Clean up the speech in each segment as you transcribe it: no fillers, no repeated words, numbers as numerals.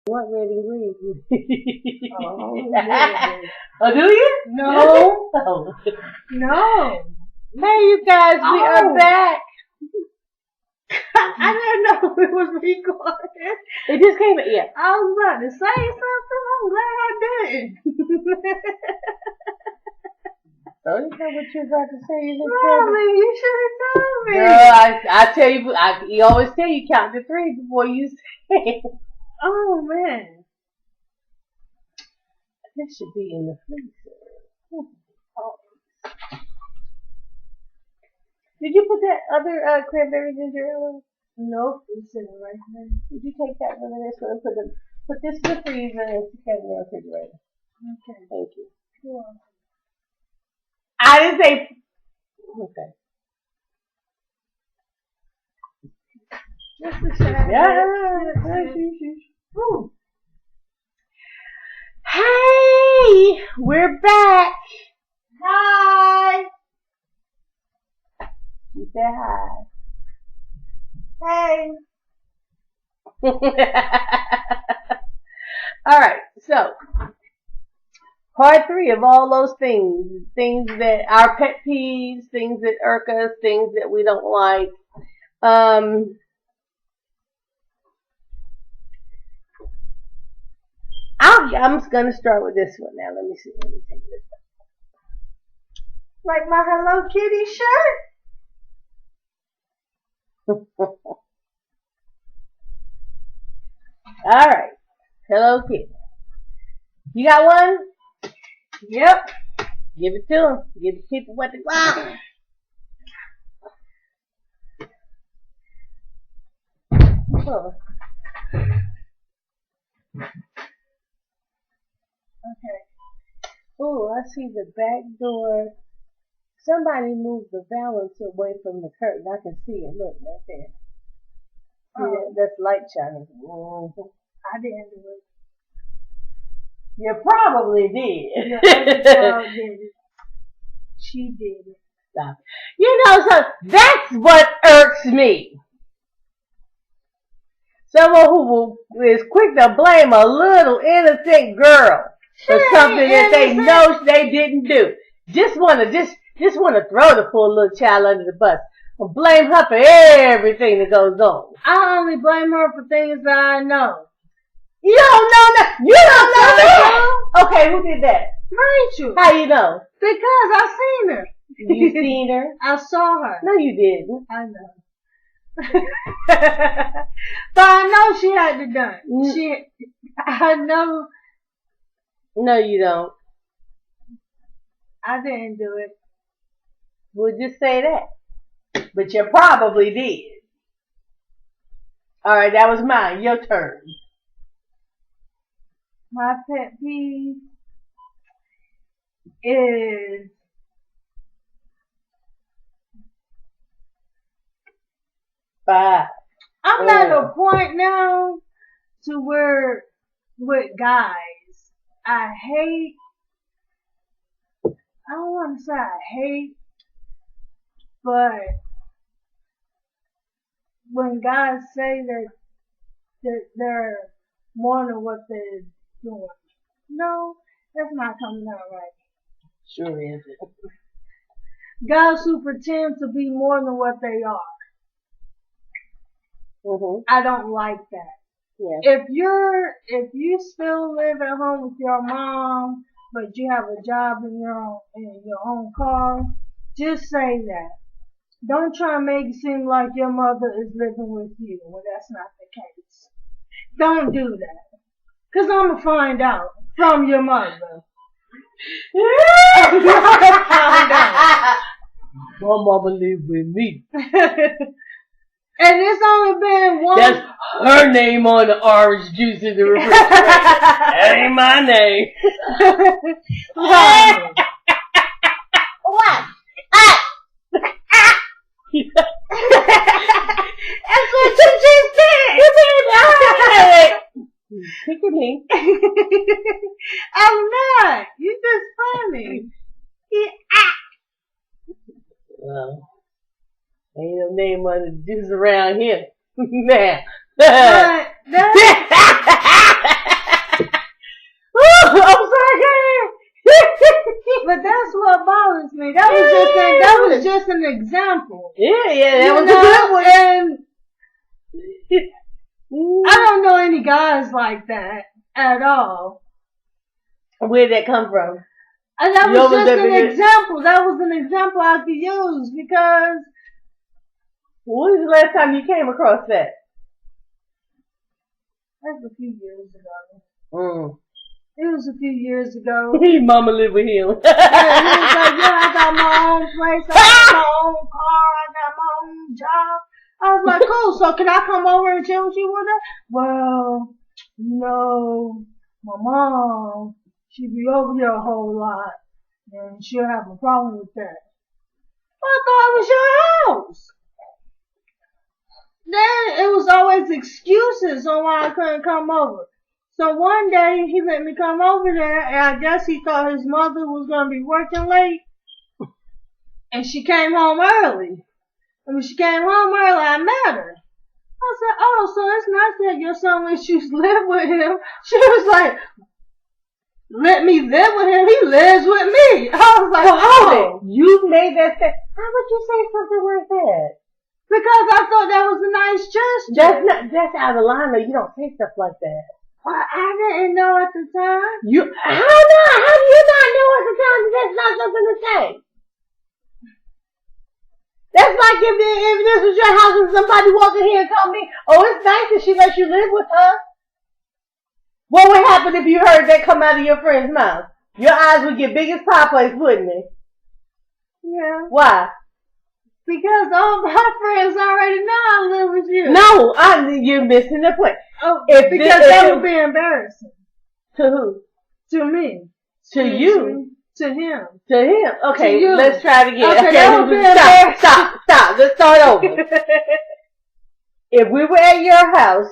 What red and green? Oh, yeah. Oh, do you? No. Oh. No. Hey, you guys, we are back. I didn't know it was recorded. It just came in, yeah. I was about to say something. I'm glad I did. So you know what you're about to say? Mommy, you should have told me. Girl, I tell you, he always tell you count to 3 before you say it. Oh, man. This should be in the freezer. Oh. Did you put that other cranberry ginger ale? Nope, it's in the right there. Did you take that one and this one and put this in the freezer and stick that in the refrigerator? Okay. Thank you. You're welcome. I didn't say. Okay. Just a shot. Yeah. Ooh. Hey, we're back. Hi. You say hi. Hey. All right, so part 3 of all those things that our pet peeves, things that irk us, things that we don't like. I'm just gonna start with this one now. Let me see. Let me take this Like my Hello Kitty shirt? All right. Hello Kitty. You got one? Yep. Give it to them. Give the people what they want. Oh. Okay. Oh, I see the back door. Somebody moved the valance away from the curtain. I can see it. Look, right there. See that? That's light shining. I didn't do it. You probably did. Your other child did it. She did it. Stop. You know, so that's what irks me. Someone who is quick to blame a little innocent girl for something that they know they didn't do. Just wanna throw the poor little child under the bus. Or blame her for everything that goes on. I only blame her for things that I know. You don't know that. You don't know that. Okay, who did that? Rachel. How you know? Because I seen her. You seen her? I saw her. No, you didn't. I know. But I know she had it done. I know. No, you don't. I didn't do it. We'll just say that. But you probably did. Alright, that was mine. Your turn. My pet peeve is Five. I'm at a point now to where with guys, I don't want to say I hate, but when guys say that they're more than what they're doing, no, that's not coming out right. Sure is. Guys who pretend to be more than what they are. Mm-hmm. I don't like that. Yeah. If you still live at home with your mom, but you have a job in your own car, just say that. Don't try and make it seem like your mother is living with you when that's not the case. Don't do that. Cause I'm gonna find out from your mother. I'm gonna find out. My mama live with me. And it's only been one. That's her name on the orange juice in the refrigerator. That ain't my name. What? That's what you just did. You did. Pick at me. I'm not. You just funny. Well, ain't no name on the juice around here. Man. But was just an example. Yeah, that was a good one. And I don't know any guys like that at all. Where'd that come from? And that was just an example. That was an example I could use because. When was the last time you came across that? That's a few years ago. It Mm. was a few years ago. Mama lived with him. Yeah, he was like, yeah, I got my own place, I got my own car, I got my own job. I was like, cool, so can I come over and chill with you one day? Well, no, my mom, she be over here a whole lot, and she'll have a problem with that. I thought it was your house. Then it was always excuses on why I couldn't come over. So one day he let me come over there, and I guess he thought his mother was going to be working late, and she came home early. And when she came home early, I met her. I said, oh, so it's nice that your son lets you live with him. She was like, let me live with him? He lives with me. I was like, oh, you made that say. How would you say something like that? Because I thought that was a nice gesture. That's out of line, though. You don't say stuff like that. Well, I didn't know at the time. How do you not know at the time that that's not something to say? That's like if this was your house and somebody walked in here and told me, oh, it's nice that she lets you live with her. What would happen if you heard that come out of your friend's mouth? Your eyes would get big as pie plates, wouldn't they? Yeah. Why? Because all my friends already know I live with you. No, you're missing the point. Oh, because that would be embarrassing. To who? To me. To you. To him. To him. Okay, let's try it again. Okay, that would be embarrassing. Stop. Let's start over. If we were at your house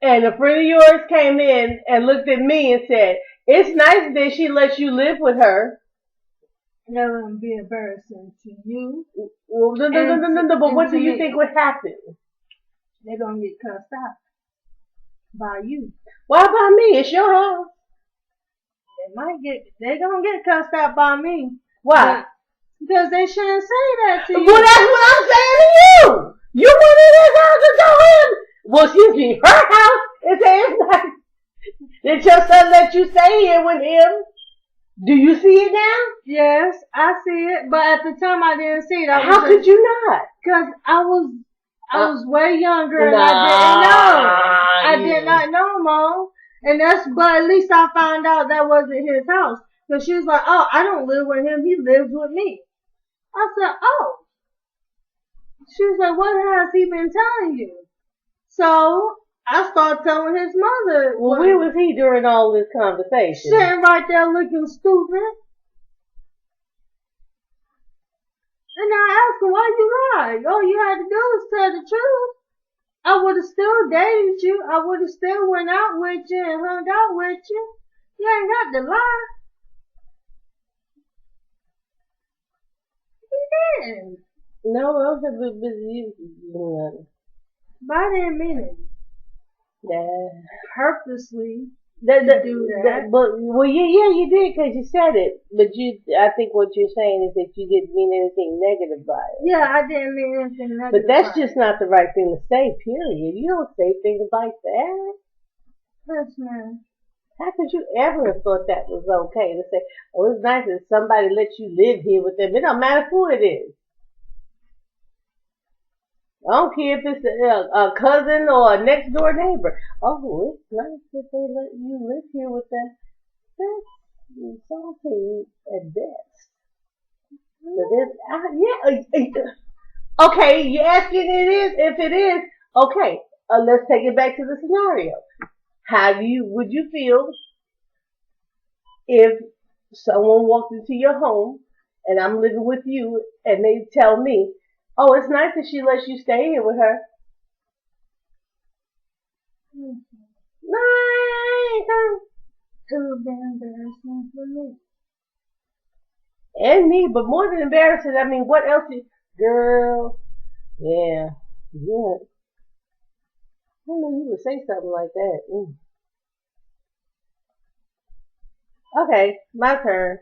and a friend of yours came in and looked at me and said, it's nice that she lets you live with her. That wouldn't be embarrassing to you. Well, no, but what do you think would happen? They're going to get cussed out by you. Why by me? It's your house. They're going to get cussed out by me. Why? Because they shouldn't say that to you. Well, that's what I'm saying to you. You went in his house and told him, well, excuse me, her house, and say it's nice. Did your son let you stay here with him? Do you see it now? Yes, I see it, but at the time I didn't see it. How could you not? Because I was way younger and I didn't know. I did not know, Mom. But at least I found out that wasn't his house. So she was like, oh, I don't live with him, he lives with me. I said, oh. She was like, what has he been telling you? So I started telling his mother. Well, where was he during all this conversation? Sitting right there looking stupid. And I asked him, why you lied? All you had to do was tell the truth. I would have still dated you. I would have still went out with you and hung out with you. You ain't got to lie. He didn't. No, I was a bit busy. But I didn't mean it. Yeah. Purposely. Do that. Well, yeah, you did because you said it. But I think what you're saying is that you didn't mean anything negative by it. Yeah, I didn't mean anything negative. But that's just not the right thing to say, period. You don't say things like that. Yes, ma'am. How could you ever have thought that was okay to say, oh, it's nice that somebody lets you live here with them. It don't matter who it is. I don't care if it's a cousin or a next door neighbor. Oh, it's nice that they let you live here with them. That's insulting at best. Okay, you're asking if it is, okay, let's take it back to the scenario. Would you feel if someone walked into your home and I'm living with you and they tell me, oh, it's nice that she lets you stay here with her. No, it would be embarrassing for me. And me, but more than embarrassing, I mean, what else girl, yeah. I don't know, you would say something like that. Okay, my turn.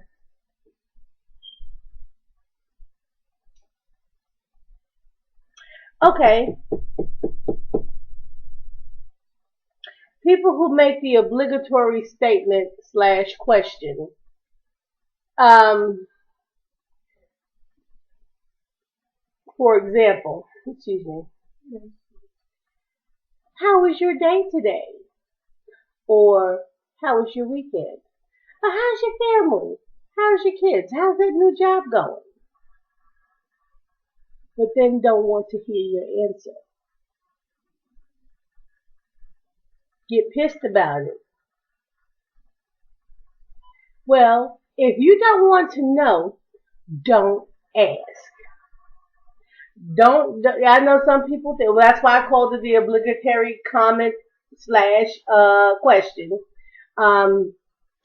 Okay, people who make the obligatory statement slash question. Um, for example, excuse me, how was your day today? Or how was your weekend? Or how's your family? How's your kids? How's that new job going? But then don't want to hear your answer. Get pissed about it. Well, if you don't want to know, don't ask. I know some people think, well, that's why I called it the obligatory comment slash question. Um,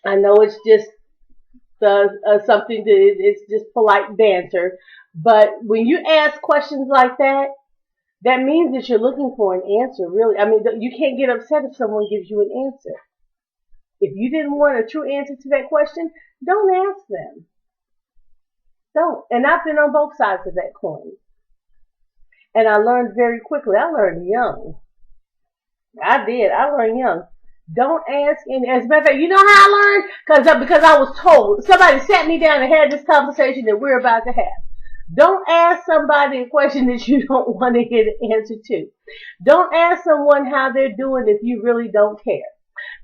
I know it's just something that it's just polite banter, but when you ask questions like that, that means that you're looking for an answer, really. I mean, you can't get upset if someone gives you an answer. If you didn't want a true answer to that question, don't ask them. Don't. And I've been on both sides of that coin. And I learned very quickly. I learned young. I did. I learned young. Don't ask. And as a matter of fact, you know how I learned? Because I was told. Somebody sat me down and had this conversation that we're about to have. Don't ask somebody a question that you don't want to hear the answer to. Don't ask someone how they're doing if you really don't care.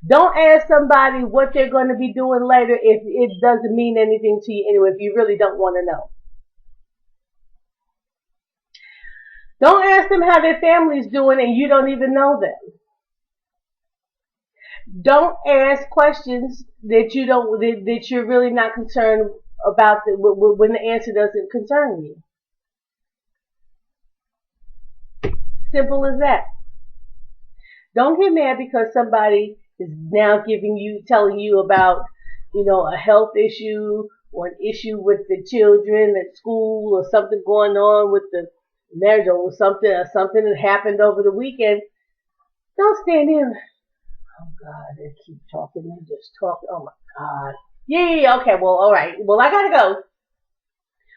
Don't ask somebody what they're going to be doing later if it doesn't mean anything to you anyway, if you really don't want to know. Don't ask them how their family's doing and you don't even know them. Don't ask questions that you're really not concerned about when the answer doesn't concern you. Simple as that. Don't get mad because somebody is now telling you about, a health issue or an issue with the children at school or something going on with the marriage or something that happened over the weekend. Don't stand there. Oh God, they keep talking. They just talk. Oh my God. Yeah. Okay. Well, all right. Well, I gotta go.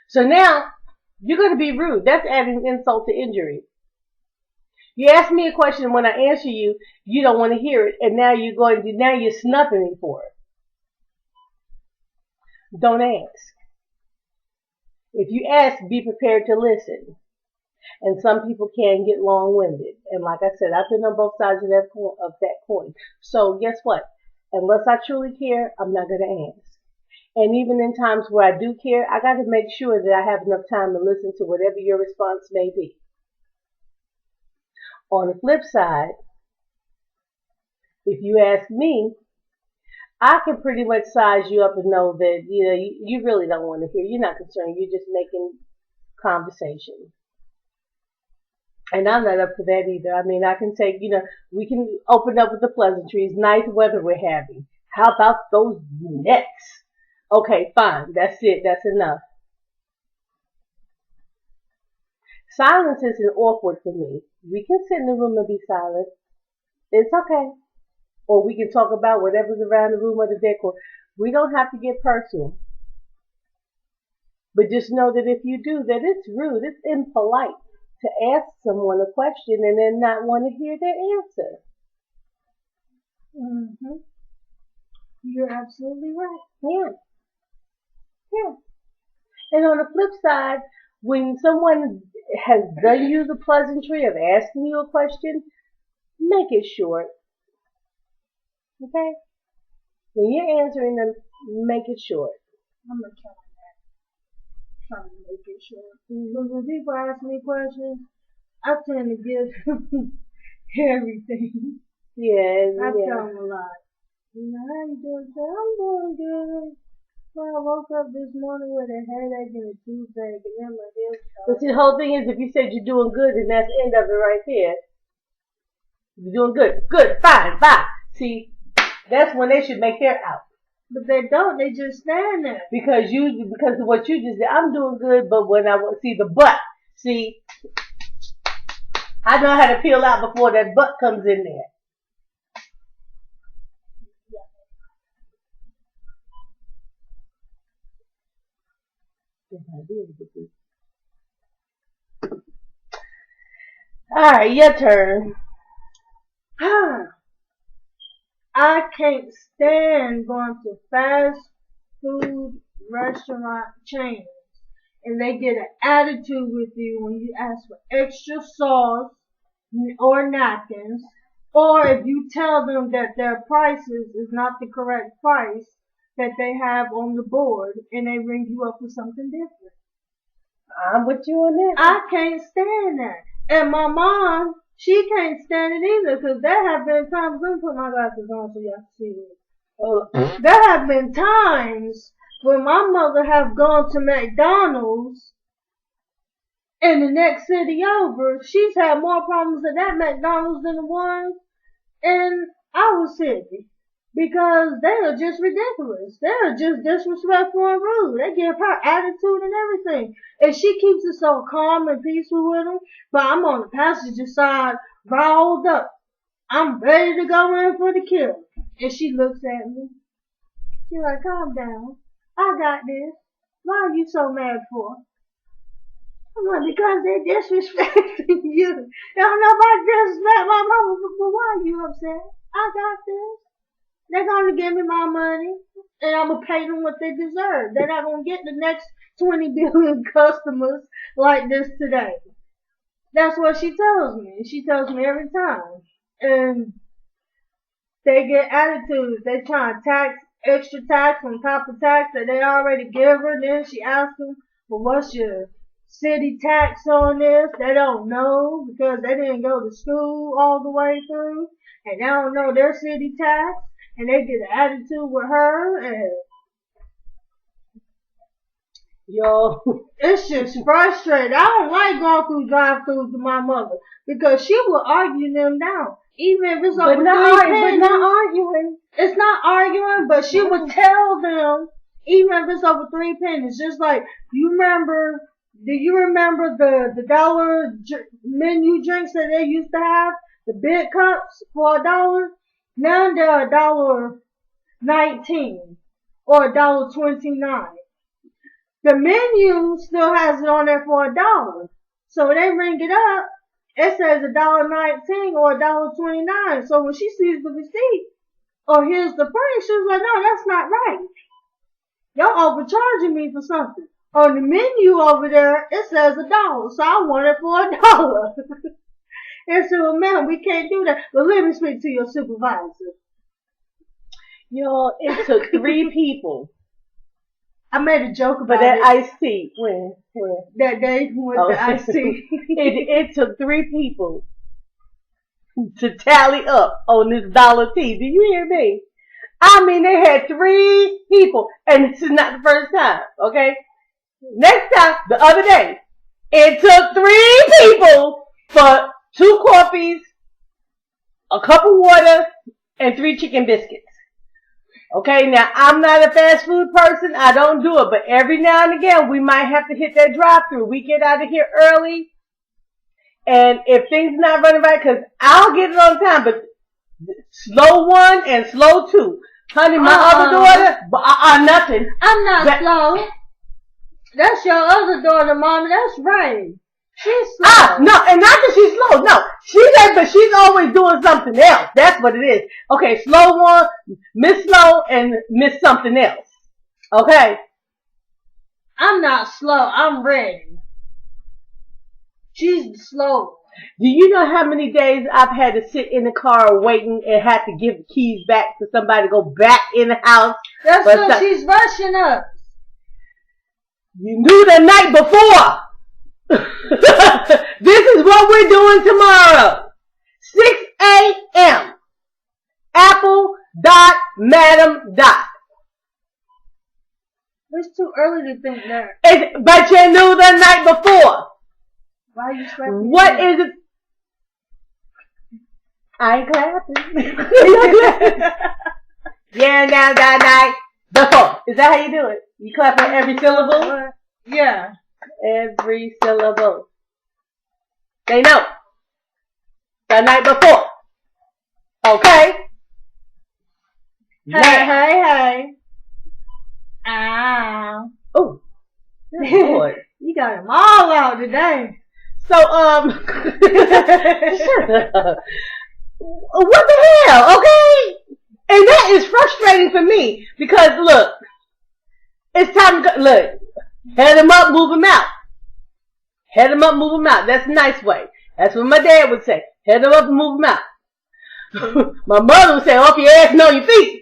So now you're gonna be rude. That's adding insult to injury. You ask me a question, when I answer you, you don't want to hear it, and now you're snubbing me for it. Don't ask. If you ask, be prepared to listen. And some people can get long-winded. And like I said, I've been on both sides of that coin. So guess what? Unless I truly care, I'm not going to ask. And even in times where I do care, I got to make sure that I have enough time to listen to whatever your response may be. On the flip side, if you ask me, I can pretty much size you up and know that you really don't want to hear. You're not concerned. You're just making conversation. And I'm not up for that either. I mean, I can take, we can open up with the pleasantries. Nice weather we're having. How about those nets? Okay, fine. That's it. That's enough. Silence isn't awkward for me. We can sit in the room and be silent. It's okay. Or we can talk about whatever's around the room or the decor. We don't have to get personal. But just know that if you do, that it's rude, it's impolite to ask someone a question and then not want to hear their answer. Mm-hmm. You're absolutely right. Yeah. Yeah. And on the flip side, when someone has done you the pleasantry of asking you a question, make it short. Okay? When you're answering them, make it short. I'm gonna try that. Trying to make it short. Because when people ask me questions, I tend to give everything. Yeah, I tell them a lot. How you doing? I'm doing good. Well, I woke up this morning with a headache and a toothache, and then my head's but see, the whole thing is, if you said you're doing good, then that's the end of it right there. You're doing good. Good. Fine. Bye. See, that's when they should make their out. But they don't. They just stand there. Because of what you just said. I'm doing good, but when I see the butt, I know how to peel out before that butt comes in there. Alright, your turn. I can't stand going to fast food restaurant chains and they get an attitude with you when you ask for extra sauce or napkins, or if you tell them that their prices is not the correct price that they have on the board and they ring you up with something different. I'm with you on that. I can't stand that. And my mom, she can't stand it either because there have been times, let me put my glasses on so y'all can see it. There have been times when my mother have gone to McDonald's in the next city over. She's had more problems at that McDonald's than the one in our city because they are just ridiculous. They are just disrespectful and rude. They give her attitude and everything. And she keeps it so calm and peaceful with them. But I'm on the passenger side, riled up. I'm ready to go in for the kill. And she looks at me. She's like, calm down. I got this. Why are you so mad for? I'm like, because they're disrespecting you. They don't know about disrespect my mama, but why are you upset? I got this. They're going to give me my money, and I'm going to pay them what they deserve. They're not going to get the next 20 billion customers like this today. That's what she tells me. She tells me every time. And they get attitudes. They try to tax, extra tax on top of tax that they already give her. Then she asks them, well, what's your city tax on this? They don't know because they didn't go to school all the way through. And they don't know their city tax. And they get an attitude with her. And yo, it's just frustrating. I don't like going through drive-thrus with my mother because she will argue them down. Even if it's over 3 pennies. But not arguing. It's not arguing, but she would tell them, even if it's over 3 pennies, just like, do you remember the dollar menu drinks that they used to have? The big cups for $1? Now they're $1.19 or $1.29. The menu still has it on there for $1. So when they ring it up, it says $1.19 or $1.29. So when she sees the receipt or hears the price, she's like, no, that's not right. Y'all overcharging me for something. On the menu over there, it says $1. So I want it for $1. And so, well, ma'am, we can't do that. But let me speak to your supervisor. Yo, it took 3 people. I made a joke about that it. iced tea. When? That day with the iced tea. It took 3 people to tally up on this dollar tea. Do you hear me? I mean, they had 3 people. And this is not the first time, okay? Next time, the other day, it took 3 people for 2 coffees, a cup of water, and 3 chicken biscuits. Okay, now I'm not a fast food person. I don't do it, but every now and again we might have to hit that drive-through. We get out of here early, and if things not running right, because I'll get it on time, but slow 1 and slow 2. Honey, my other daughter, nothing. I'm not slow. That's your other daughter, Mommy. That's right. She's slow. No, and not that she's slow. No, but she's always doing something else. That's what it is. Okay, slow 1, miss slow, and miss something else. Okay? I'm not slow. I'm ready. She's slow. Do you know how many days I've had to sit in the car waiting and had to give the keys back to somebody to go back in the house? That's because she's rushing us. You knew the night before. This is what we're doing tomorrow. 6 a.m. Apple.Madam. It's too early to think that. But you knew the night before. Why are you slapping? What is it? I ain't clapping. Yeah, now that night before. Is that how you do it? You clap for every syllable? Yeah. Every syllable. They know. The night before. Okay? Hey. Ah. Oh. Good Lord. You got them all out today. So, what the hell, okay? And that is frustrating for me because look, it's time to go. Look, head him up, move him out. Head him up, move him out. That's a nice way. That's what my dad would say. Head him up and move him out. My mother would say, off your ass and on your feet.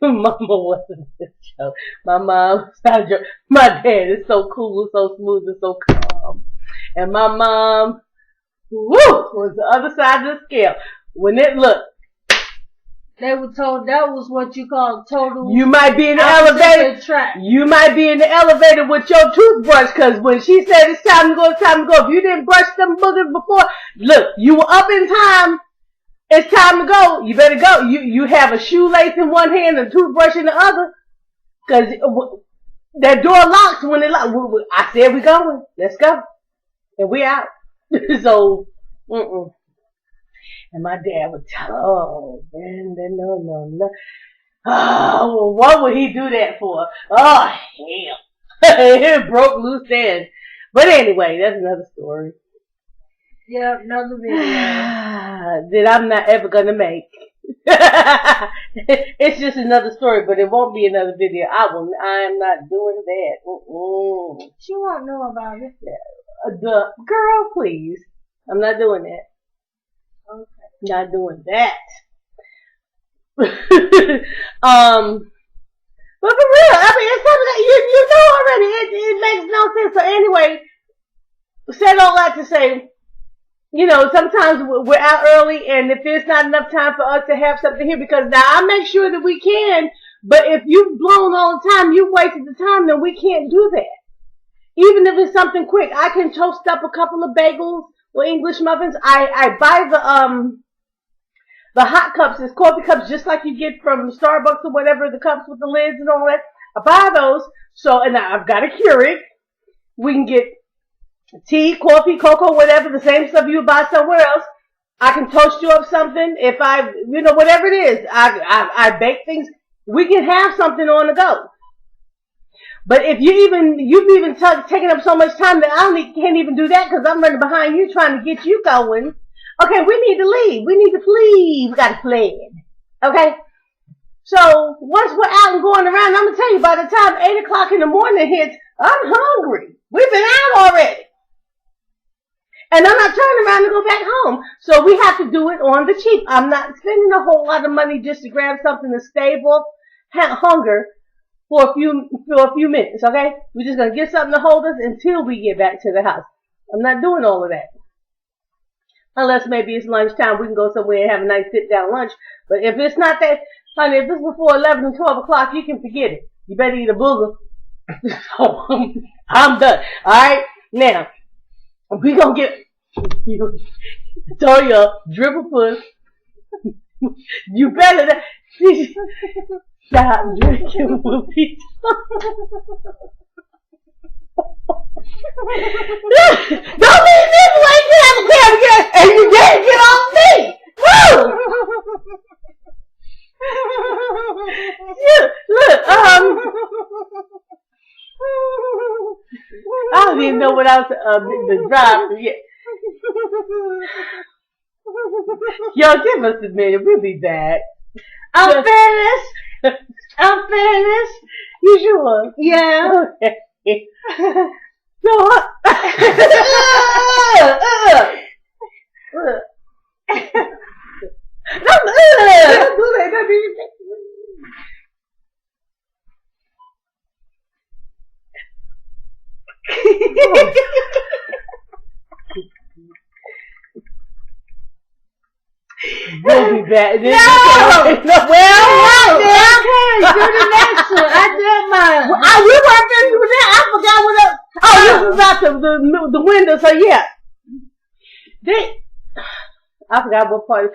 Mama wasn't a joke. My mom was not a joke. My dad is so cool, so smooth, and so calm. And my mom, woo, was the other side of the scale. When it looked, they were told that was what you call total. You might be in the elevator. You might be in the elevator with your toothbrush, because when she said it's time to go, it's time to go. If you didn't brush them boogers before, look, you were up in time. It's time to go. You better go. You have a shoelace in one hand and a toothbrush in the other, because that door locks when it locks. I said we going. Let's go, and we out. So, And my dad would tell her, oh, Brandon, no. Oh, well, what would he do that for? Oh, hell. It broke loose then. But anyway, that's another story. Yeah, another video. That I'm not ever going to make. It's just another story, but it won't be another video. I'm not doing that. She won't know about it. Girl, please. I'm not doing that. Okay. Not doing that. But for real, I mean, it's something that you know already. It makes no sense. So anyway, said all that to say, sometimes we're out early, and if there's not enough time for us to have something here, because now I make sure that we can, but if you've blown all the time, you've wasted the time, then we can't do that. Even if it's something quick, I can toast up a couple of bagels or English muffins. I buy the hot cups, it's coffee cups, just like you get from Starbucks or whatever, the cups with the lids and all that. I buy those. So, and I've got a Keurig. We can get tea, coffee, cocoa, whatever, the same stuff you would buy somewhere else. I can toast you up something. If whatever it is, I bake things. We can have something on the go. But if you've even taken up so much time that I can't even do that because I'm running behind you trying to get you going. Okay, we need to leave. We need to flee. We got to flee. Okay? So, once we're out and going around, I'm going to tell you, by the time 8 o'clock in the morning hits, I'm hungry. We've been out already. And I'm not turning around to go back home. So, we have to do it on the cheap. I'm not spending a whole lot of money just to grab something to stave off hunger for a few minutes, okay? We're just going to get something to hold us until we get back to the house. I'm not doing all of that. Unless maybe it's lunchtime, we can go somewhere and have a nice sit-down lunch. But if it's not that, honey, if it's before 11 and 12 o'clock, you can forget it. You better eat a booger. So, I'm done. All right? Now, we going to get, Toya, dribble puss. You better stop drinking whoopie. Don't leave me like that, and you gotta get off me. Woo! Yeah, look, I don't even know what else the drive yet. Yo, give us a minute. We'll be back. I'm finished. You sure? Yeah. Okay. So, we'll be back. No! Do the next one. I did mine. We weren't finished with that. I forgot what else. Oh, this is about the window. So yeah, I forgot what part.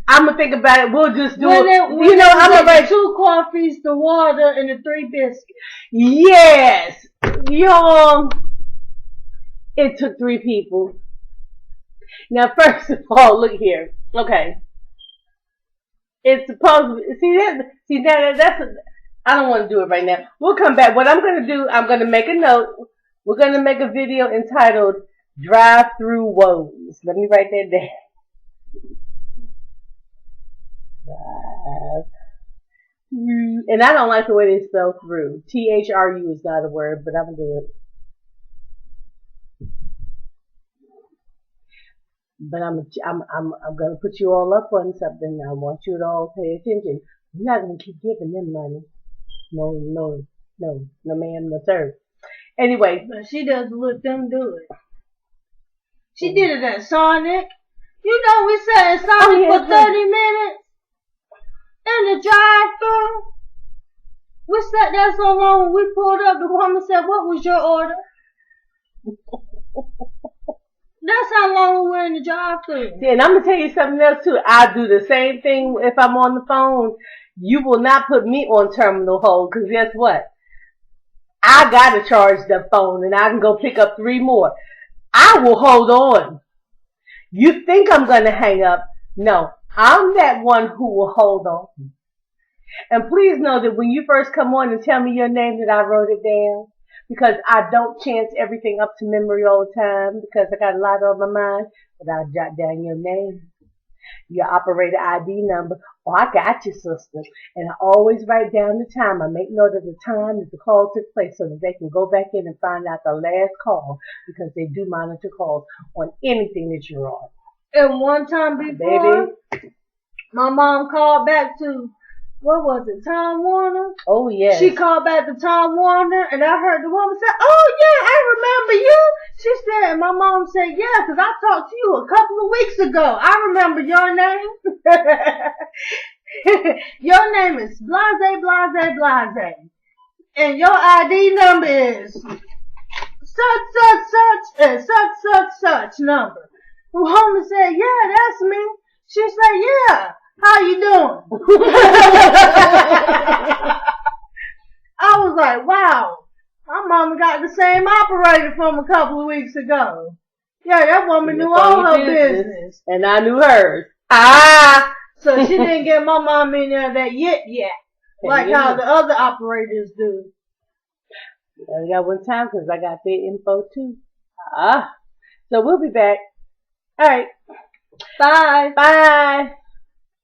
I'm gonna think about it. We'll just do it. I'm gonna write 2 coffees, the water, and the 3 biscuits. Yes, y'all. It took 3 people. Now, first of all, look here. Okay. It's supposed to be, I don't want to do it right now. We'll come back. What I'm going to do, I'm going to make a note. We're going to make a video entitled, Drive-through woes. Let me write that down. Drive. And I don't like the way they spell through. THRU is not a word, but I'm gonna do it. But I'm gonna put you all up on something. I want you to all pay attention. You're not gonna keep giving them money. No, ma'am, no sir. Anyway, But she doesn't let them do it. She did it at Sonic. You know we sat in Sonic for 30 minutes in the drive-thru. We sat there so long when we pulled up, the woman said, "What was your order?" That's how long we were in the drive-thru. See, and I'm gonna tell you something else too. I do the same thing if I'm on the phone. You will not put me on terminal hold, because guess what? I gotta charge the phone and I can go pick up 3 more. I will hold on. You think I'm gonna hang up? No, I'm that one who will hold on. And please know that when you first come on and tell me your name, that I wrote it down, because I don't chance everything up to memory all the time, because I got a lot on my mind, but I'll jot down your name, your operator ID number. Oh, I got you, sister. And I always write down the time. I make note of the time that the call took place so that they can go back in and find out the last call, because they do monitor calls on anything that you're on. And one time before, Baby, my mom called back to, what was it, Time Warner? oh yes. She called back to Time Warner, and I heard the woman say, "Oh yeah, I remember you." She said, and my mom said, "Yeah, because I talked to you a couple of weeks ago. I remember your name." Your name is Blase, Blase, Blase. And your ID number is such, and such number. The woman said, "Yeah, that's me." She said, "Yeah, how you doing?" I was like, wow, my mama got the same operator from a couple of weeks ago. Yeah, that woman knew all her business. And I knew hers. So she didn't get my mom in there that yet, like how the other operators do. I got one time because I got their info too. So we'll be back. All right. Bye. Bye.